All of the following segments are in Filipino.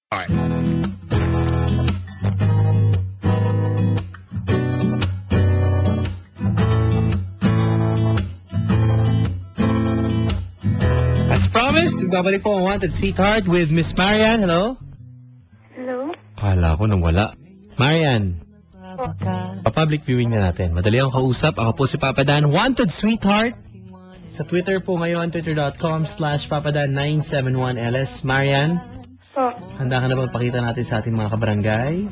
As promised, babalik po ang Wanted Sweetheart with Miss Marian. Hello? Hello? Kala ko nawala. Marian, Po. pa-public viewing na natin. Madali akong kausap. Ako po si Papa Dan, Wanted Sweetheart. Sa Twitter po ngayon, twitter.com/papadan971ls. Marian, Po. handa ka na bang pakita natin sa ating mga kabarangay?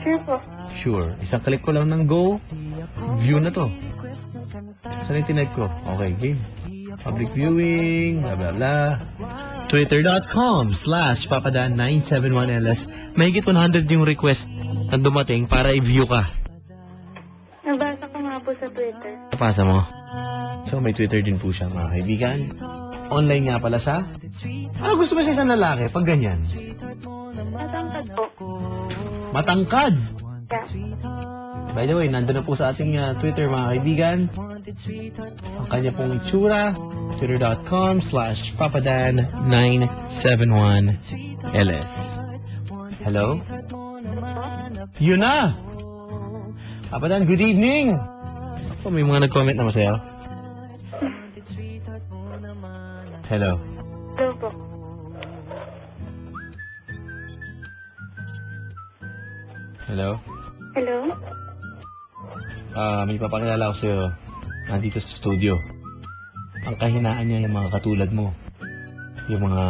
Sure po. Sure. Isang click ko lang ng go. View na to. Saan yung tinag ko? Okay, game. Public viewing, blah, blah, blah. Twitter.com/papadan971ls. Mahigit 100 yung request na dumating para i-view ka. Nabasa ko nga po sa Twitter. Napasa mo? So, may Twitter din po siya, mga kaibigan. Online nga pala siya. Ano gusto mo sa isang lalaki pag ganyan? Matangkad po. Matangkad! Yeah. By the way, nandun na po sa ating Twitter, mga kaibigan. Ang kanya pong itsura, twitter.com/papadan971ls. Hello? Yun na! Papadan, good evening! Ako, may mga nag-comment naman sa'yo. Hello? Hello po. Hello? Hello? May papakilala ko sa'yo. Nandito sa studio. Ang kahinaan niya yung mga katulad mo. Yung mga,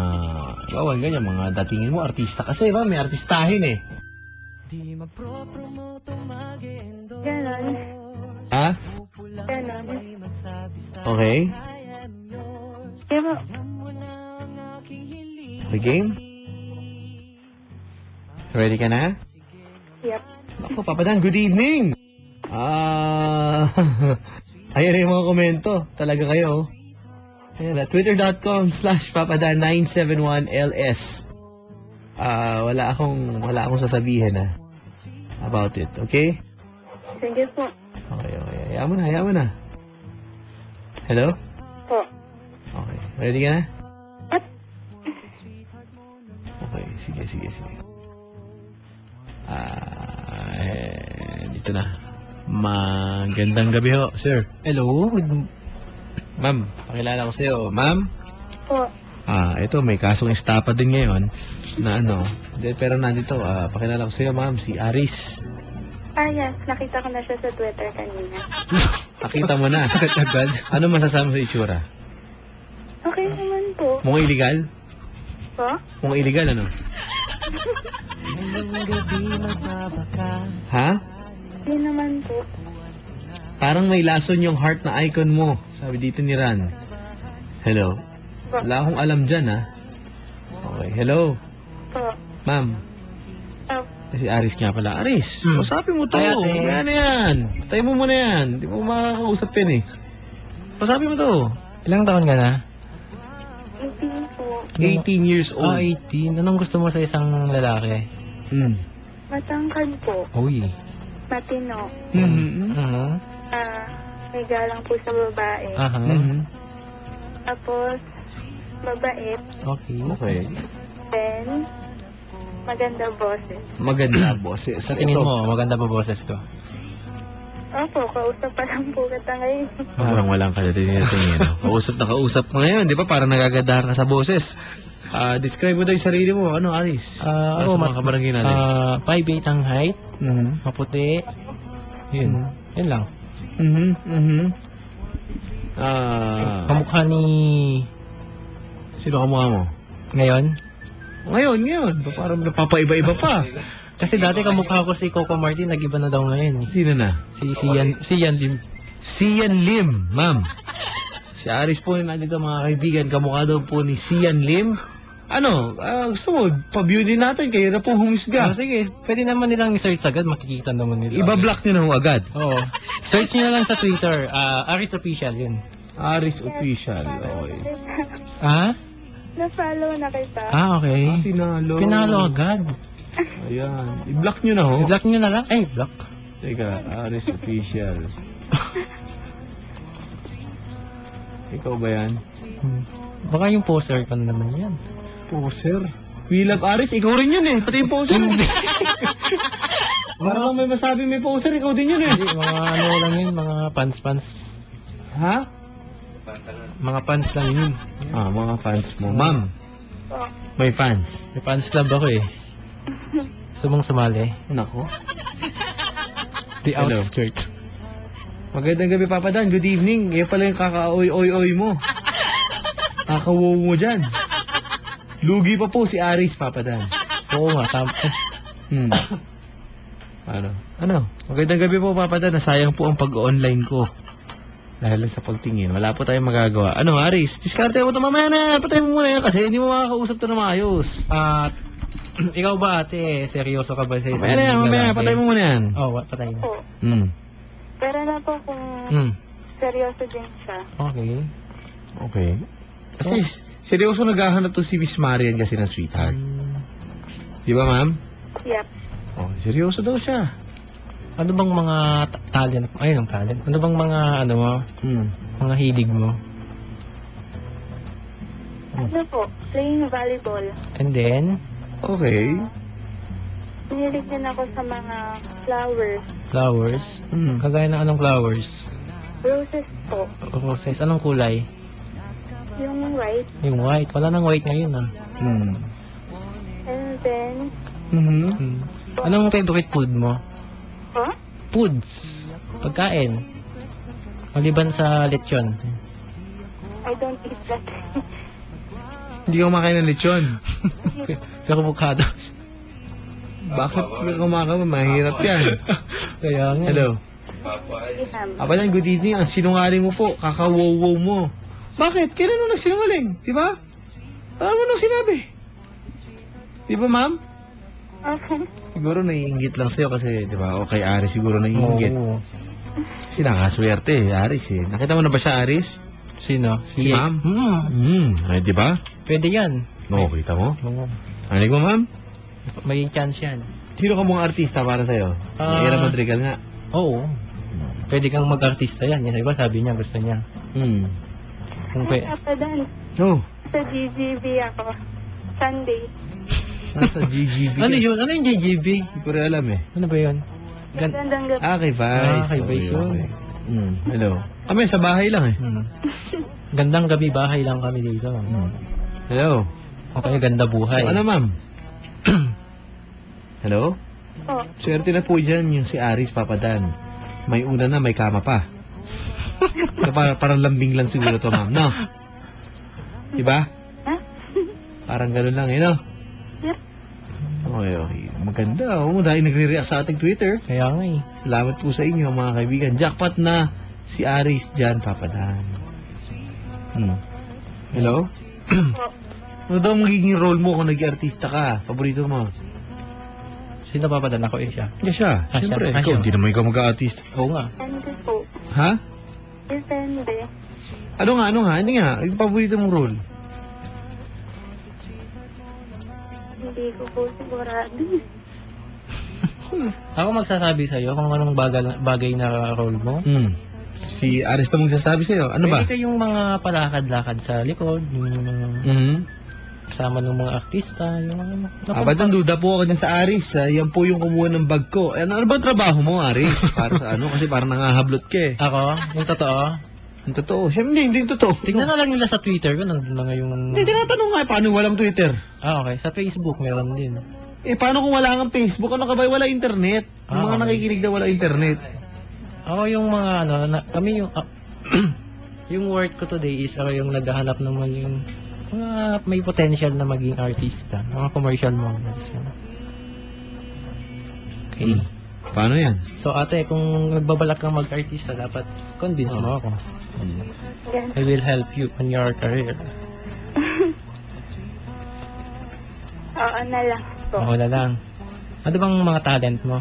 bawal ganyan, mga datingin mo, artista kasi, ba? May artistahin eh. Ganon. Ha? Ganon. Okay? Yeah po. Okay, game? Ready ka na? Yep. Ako, Papadan, good evening! Ayan na yung mga komento. Talaga kayo. Ayan, twitter.com/papadan971ls. Wala akong sasabihin about it. Okay? Sige po. Okay. Hayaan mo na. Hello? Po. Okay. Ready ka na? What? Okay. Sige. Dito na. Magandang gabi ho, sir. Hello? Ma'am, pakilala ko sa'yo. Ma'am? Po. Ito, may kasong estapa din ngayon na pero nandito, pakilala ko sa'yo, ma'am, si Aris. Yes. Nakita ko na siya sa Twitter kanina. Nakita mo na. Agad. Ano masasabi sa itsura? Okay naman po. Mukhang illegal? Po? Mukhang illegal, ano? Ha? Hindi naman po. Parang may lason yung heart na icon mo. Sabi dito ni Ran. Hello? Po. Wala akong alam dyan, ha? Okay, hello? Po. Ma'am, Oh. si Aris nga pala. Aris, usapin mo to. Ay, ate. Ano yan? Tayo mo muna yan. Di mo makakausap yan, eh. Usapin mo to. Ilang taon ka na? 18 po. 18 years old. 18. Anong gusto mo sa isang lalaki? Matangkad po. Uy. Matino. May galang po sa babae. Aha. Tapos, mabait. Okay. Okay. Then, maganda boses. Maganda, boses. Sa tingin mo, maganda ba boses ko? Opo, kausap pa lang po kita ngayon. Parang walang kadating. Kausap na kausap mo ngayon, di ba? Parang nagagadar ka sa boses. Describe mo daw yung sarili mo. Ano, Aris? Para sa mga kabarangay natin. 5'8" ang height. Maputi. Yun. Yun lang. Kamukha ni... Sino kamukha mo? Ngayon? Ngayon. Parang napapaiba-iba pa. Kasi dati kamukha ko si Coco Martin, nag-iba na daw ngayon. Sino na? Si Yan Lim. Sian Lim, ma'am. Si Aris po na nandito, mga kaibigan. Kamukha daw po ni Sian Lim. Ano? Gusto mo, pa-view din natin. Kayo na po humisga. Sige, pwede naman nilang i-search agad, makikita naman nila. Iba-block nyo na ho agad. Oo. Search nyo na lang sa Twitter. Aris Official, yun. Aris Official. Okay. Ah? Na-follow na kita. Okay. Pinalo. Pinalo agad. Ayan. I-block nyo na ho. I-block nyo na lang. Ay, block. Teka, Aris Official. Ikaw ba yan? Baka yung poster ka na naman yan. Poser? We love Aris, ikaw rin yun eh. Pati yung poser. Parang may masabi may poser, ikaw din yun eh. Hindi, mga ano lang yun, mga fans. Ha? Mga fans lang yun. Ah, mga fans mo. Ma'am, Po. may fans. May fans club ako eh. Gusto mong sumali? Nako. The Hello. outskirts. Magandang gabi, Papa Dan. Good evening. Kaya pala yung kaka-oy-oy-oy mo. Kakawaw mo dyan. Lugi pa po si Aris, Papa Dan. Oo nga, tama. Ano? Magandang gabi po, Papa Dan. Nasayang po ang pag-online ko. Dahil lang sa pagtingin. Wala po tayong magagawa. Ano, Aris? Diskarte mo ito mamaya na. Patay mo muna yan kasi hindi mo makakausap ito na maayos. At, ikaw ba ate, seryoso ka ba sa isang Mamaya na. Patay mo muna yan. Oh, patay mo. Po. Pero na po kung seryoso din siya. Okay. Okay. Kasi, seryoso naghahanap to si Miss Marian kasi ng sweetheart. Di ba, ma'am? Yep. Oh, seryoso daw siya. Ano bang mga talent? Ayun ang talent. Ano bang mga ano mo? Mga hilig mo? Ano po? Playing volleyball. And then, Okay. Mahilig din ako sa mga flowers. flowers. Kagaya ng anong flowers? Roses po. Roses. Anong kulay? Yung white. Yung white. Wala nang white ngayon ah. And then, Anong favorite food mo? huh? Foods. Pagkain. Maliban sa lechon. I don't eat that. Hindi ka kumakain ng lechon. Pero avocado. Bakit hindi ka kumakain? Mahirap yan. Kaya nga. Hello. Iham. Apalan, good evening. Ang sinungaling mo po. Kakawowow mo. Bakit? Kailan mo nagsinungaling? Di ba? Ano mo nang sinabi? Di ba, ma'am? Okay. Siguro naiingit lang sa'yo kasi, di ba? O kay Aris siguro naiingit. Oo. Kasi nakaswerte, Aris eh. Nakita mo na ba siya, Aris? Sino? Si ma'am? Ay, di ba? Pwede yan. No, kita mo? Oo. Anig mo, ma'am? May chance yan. Sino ka mong artista para sa'yo? Ah. Era Madrigal nga. Oo. Pwede kang mag-artista yan. Yan, diba? Sabi niya, gusto niya. Kung Ay, Papa Dan. Oh, Sa GGB ako. Sunday. nasa GGB ka. Ano yun? Ano yung JGB? Hindi ko rin alam eh. Ano ba yun? Magandang gabi. Kay Vice. Kay Vice yun. Hello. Kami, sa bahay lang eh. Gandang gabi, bahay lang kami dito. Hello. Okay, ganda buhay. So, ano ma'am? Hello? Po. Swerte na po dyan yung si Aris, Papa Dan. May una na, may kama pa. So, parang lambing lang siguro to, ma'am, no? Diba? Ha? Parang ganun lang, eh, no? Yep. Okay. Maganda, oh. Dahil nagre-react sa ating Twitter. Kaya nga eh. Salamat po sa inyo, mga kaibigan. Jackpot na si Aris dyan, Papa Dan. Hello? Po. Ano daw magiging role mo kung nag-artista ka? Paborito mo? Sino papadan ako eh siya? Yeah, siya. Ah, Siyempre. siya. Ah, Ikaw, siya. hindi naman ikaw mag-artist. Oo nga. Depende po. Ha? Depende. Ano nga? Hindi nga. Yung paborito mong role? Hindi ko po sigurado. Ako magsasabi sa'yo kung anong bagay na role mo. Si Aris na magsasabi sa'yo. Ano ba? Ito yung mga palakad-lakad sa likod, yung kasama ng mga artista, yung mga... Ba't ang duda po ako dyan sa Aris? Yan po yung kumuha ng bag ko. Ano ba trabaho mo, Aris? Para sa ano? Kasi parang nangahablot ka eh. Ako? Yung totoo? Ang totoo. Siyempre, hindi yung totoo. Tignan na lang nila sa Twitter ko ng mga yung... Hindi, tinatanong nga, paano walang Twitter? Ah, okay. Sa Facebook meron din. Eh, paano kung wala kang Facebook? Ano ka ba? Wala internet. Yung mga Okay. nakikinig na wala internet. Ako yung mga ano, kami yung... yung work ko today is ako yung naghahanap naman yung mga may potential na maging artista. Mga commercial models. Okay. Paano yan? So ate, kung nagbabalak kang mag-artista, dapat convince mo ako. Yan. I will help you on your career. Oo na lang po. Ako na lang. Ano bang mga talent mo?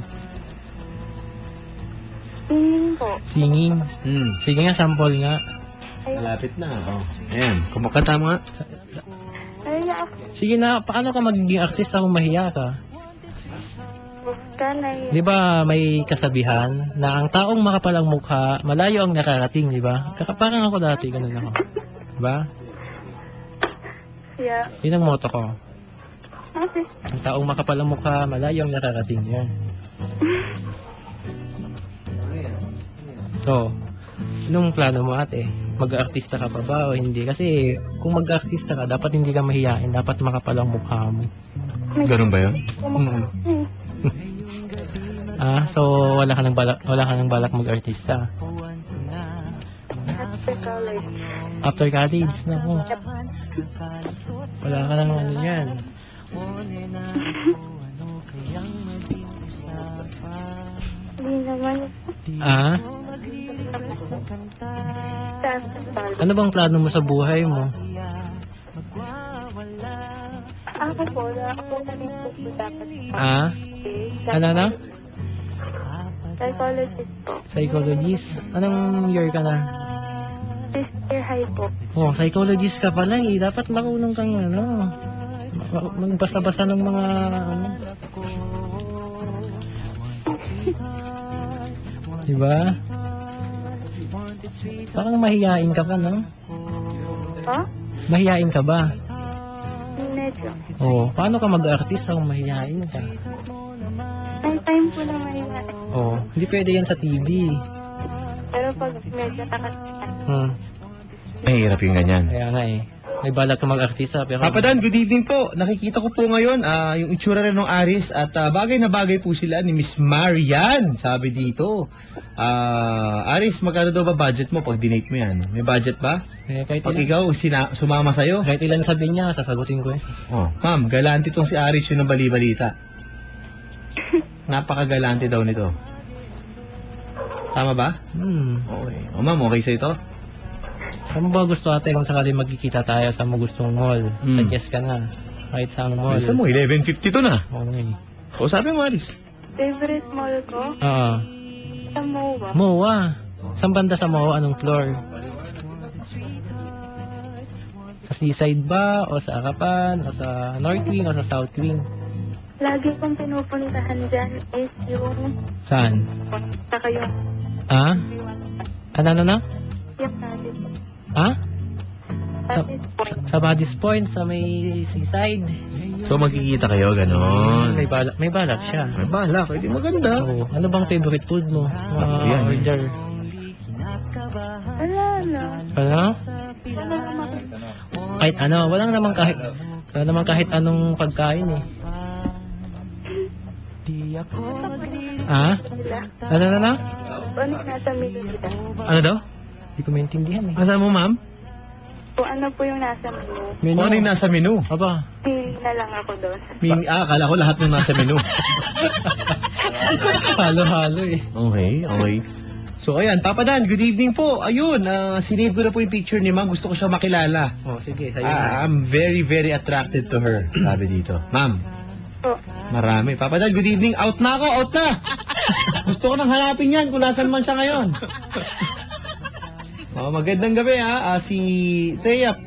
Singing po. Singing? Sige nga, sample nga. Malapit na. Oh. Ayan, kumakanta mo nga. Ay, ako. Sige na, paano ka magiging artista kung mahiya ka? Kanay. Di ba may kasabihan na ang taong makapalang mukha, malayo ang nakarating, di ba? Parang ako dati, ganun ako. Di ba? Yeah. Yun ang motto ko. Okay. Ang taong makapal ang mukha, malayong nakarating yan. So, anong plano mo ate? Mag-artista ka pa ba o hindi? Kasi kung mag-artista ka, dapat hindi ka mahiyain. Dapat makapal ang mukha mo. Ganun ba yun? So wala ka nang balak mag-artista. After college. After college, naku. Wala ka nang ano yan. Hindi naman. Sa after college. Ano bang plano mo sa buhay mo? Ako po, ako na rin po dapat. Ano? Psychologist po. Psychologist? Anong year ka na? This year high po. Oh, psychologist ka pala eh. Dapat marunong kang magbasa-basa ng mga Diba? Parang mahiyain ka pa, no? Ha? Mahiyain ka ba? Medyo. Oh, paano ka mag-artista kung mahiyain ka? May time po na may Oh, hindi pwede yan sa TV. pero pag medyo takas Mahirap yung ganyan. Kaya nga eh. May balak ka mag-artista pero... Papa Dan, good evening po. Nakikita ko po ngayon yung itsura rin ng Aris at bagay na bagay po sila ni Miss Marian, sabi dito. Aris, magkano daw ba budget mo pag dinate mo yan? May budget ba? kahit Pag ilan, ikaw sumama sa'yo? kahit ilan sabihin niya, sasagutin ko eh. Oh, ma'am, galante tong si Aris yun ang bali-balita. Napakagalante daw nito. Tama ba? Okay. O ma'am, okay sa ito? Saan mo ba gusto ate kung sakali magkikita tayo sa mo gustong mall? Hmm. Suggest ka na. Kahit saan mall. Bisa mo, 11:52 na. Okay. O sabi mo, Aris. favorite mall ko, Oo. sa MOA. MOA. Saan banda sa MOA? Anong floor? Sa seaside ba? O sa Akapan? O sa North Wing? O sa South Wing? Lagi kong pinupuntahan dyan is yung Saan? saka yung Ano? yung Buddies. Sa- Buddies Point. Sa Buddies Point, sa may seaside. So magkikita kayo, ganon. May balak siya. May balak, hindi maganda. Oo. Ano bang favorite food mo? Yan. Order. Wala na. Ano? Wala naman. Kahit ano, wala naman kahit anong pagkain eh. Sila. Ano? Ano yung nasa menu nila? Ano daw? Hindi ko maintindihan eh. Asa mo, ma'am? Kung ano po yung nasa menu. Menu. Kung ano yung nasa menu? Aba, Pili na lang ako doon. Akala ko lahat ng nasa menu. halo-halo eh. Okay. So ayan, Papa Dan, good evening po. Ayun, sinave ko na po yung picture ni ma'am. Gusto ko siya makilala. Oh, sige, sa'yo na. I'm very, very attracted to her, sabi dito. Ma'am, Po. marami. Papa Dan, good evening. Out na ako, out na! Gusto ko nang hanapin yan kung nasan man siya ngayon. Magandang gabi ha. Si Thea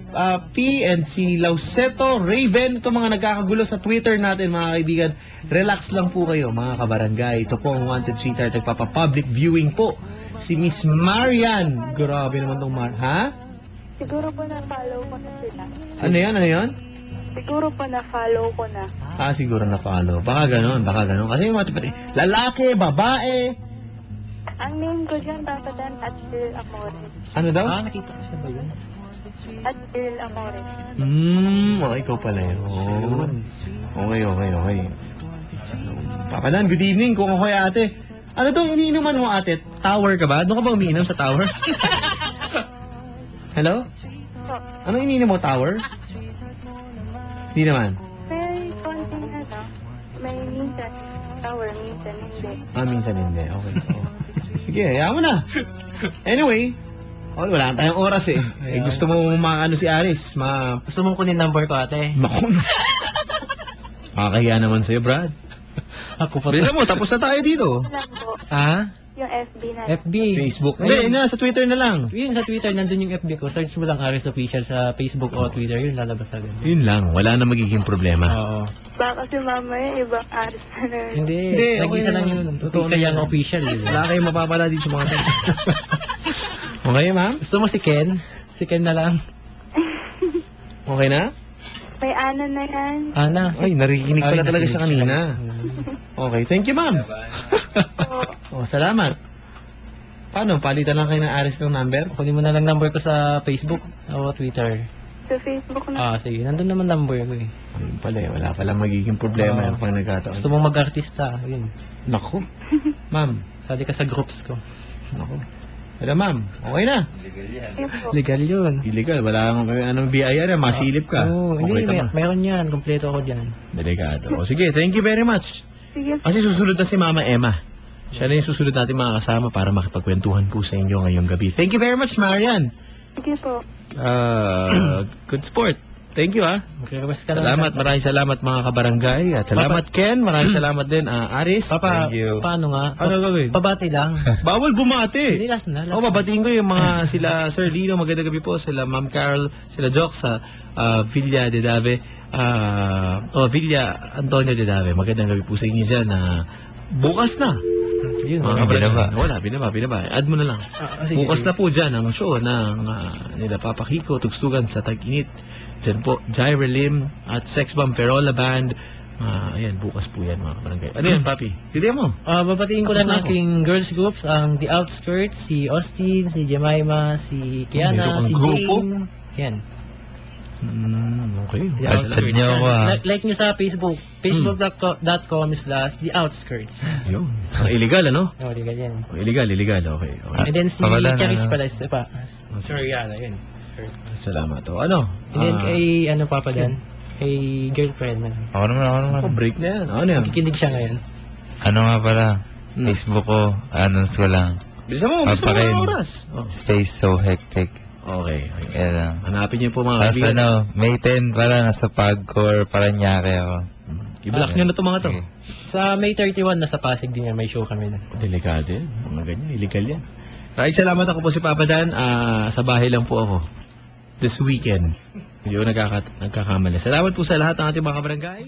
P and si Lauseto Raven. Ito mga nagkakagulo sa Twitter natin mga kaibigan. Relax lang po kayo mga kabarangay. Ito po ang Wanted Sweetheart. Nagpapa-public viewing po. Si Miss Marian. Grabe naman tong Ha? Siguro po na-follow ko na sila. Ano yan? Siguro po na-follow ko na. Siguro na-follow. Baka ganon. Kasi yung mga tipati, lalaki, babae. Ang name ko dyan, Papa Dan, at Jill Amores. Ano daw? Nakita ko siya ba yun? At Jill Amores. Ikaw pala yun. Okay. Papa Dan, good evening. Kung ako ate. Ano tong iniinuman mo ate? Tower ka ba? Doon ka ba umiinom sa tower? Hello? So, Ano iniinom mo, tower? Hindi naman. may konting may minsan tower, minsan hindi. Minsan hindi. Okay. Sige, hayaan mo na. Anyway, wala tayong oras eh. Gusto mo maano si Aris? Gusto mong kunin number ko ate? Naku. Makakahiya naman sa'yo, Brad. Ako pa. Bisa mo, tapos na tayo dito. Lang po, yung FB na. FB. Facebook. Hindi, sa Twitter na lang. Yun, sa Twitter, nandun yung FB ko. Search mo lang Aris Official sa Facebook o Twitter. Yun, lalabas agad. Yun lang, wala na magiging problema. Oo. Baka kasi mamaya ibang aris na na. Hindi, Hindi, nag-isa okay lang na. yun. Totoo na Kaya yan. ang official. Wala kayong mapapala dito sa mga tayo. Okay, ma'am? Gusto mo si Ken? Si Ken na lang. Okay na? May Ana na yan. Ana. Ay, narinig pala talaga siya kanina. Mm. Okay, thank you, ma'am. Po. Oh, salamat. Paano? Palitan lang kayo ng Aris ng number? Kunin mo na lang number ko sa Facebook o Twitter. Sa Facebook na. Sige. Nandun naman number ko eh. Ayun pala eh, wala palang magiging problema yung pag nagkataon. Gusto mong mag-artista. Yun. Naku. Ma'am. Sali ka sa groups ko. Naku. Pero ma'am, okay na. Sige po. Legal yun. Illegal. Wala kang anong BIR na, masilip ka. Oo, Okay hindi. ka ba? Meron yan. Kompleto ako dyan. Delikado. O sige, thank you very much. Sige po. Kasi susunod na si Mama Emma. Siya na yung susunod natin mga kasama para makipagkwentuhan po sa inyo ngayong gabi. Thank you very much, Marian. Sige po. Good sport. Thank you, Mag-request ka lang. Salamat, maraming salamat mga kabarangay. At salamat, Ken. Maraming salamat din, Aris. Papa, Thank you. paano nga? Ano gagawin? Pabati lang. Bawal bumati. Hindi, last na. Oh, babatiin ko yung mga sila Sir Lino, magandang gabi po, sila Ma'am Carol, sila Jock sa Villa de Dave, Villa Antonio de Dave. Magandang gabi po sa inyo dyan. Bukas na. Yun. Mga kabarangay. Wala, binaba. Add mo na lang. Sige, Bukas sige. na po dyan ang show ng nila Papa Kiko, Tugstugan sa Tag-Init. Dyan po, Jaira Lim at Sex Bomb Ferola Band. Ayan, bukas po yan mga kabarangay. Ano yan, Papi? Hindi mo. Babatiin ko lang Tapos na ako. aking girls groups, ang The Outskirts, si Austin, si Jemima, si Kiana, Meron kang si grupo? Jane. Yan. Okay. The Add Outskirts. niyo ako, Like nyo sa Facebook. Facebook.com/The Outskirts. Yun. Illegal, ano? Oh, di ganyan. Illegal. Okay. And then si Pakalan, Charis ano? pala, isa pa. Sorry, yun. Salamat. O, ano? And then kay, Papa Dan? Kay girlfriend na. Ako naman. break na yan. Ano yan? Nakikinig siya ngayon. Ano nga pala? Hmm. Facebook ko, announce ko lang. Bilisan mo Papakin. ang oras. Oh. Space so hectic. Okay. Yan lang. Hanapin niyo po mga Tapos kaibigan. May 10 pala, nasa Pagcor, Paranaque ako. I-block niyo na itong mga to. Sige. Sa May 31, nasa Pasig din yan. May show kami na. Delikado yan. Mga ganyan. Illegal yan. Maraming salamat. Ako po si Papa Dan. Sa bahay lang po ako. This weekend. Hindi ko nagkakamali. Salamat po sa lahat ng ating mga kabarangay.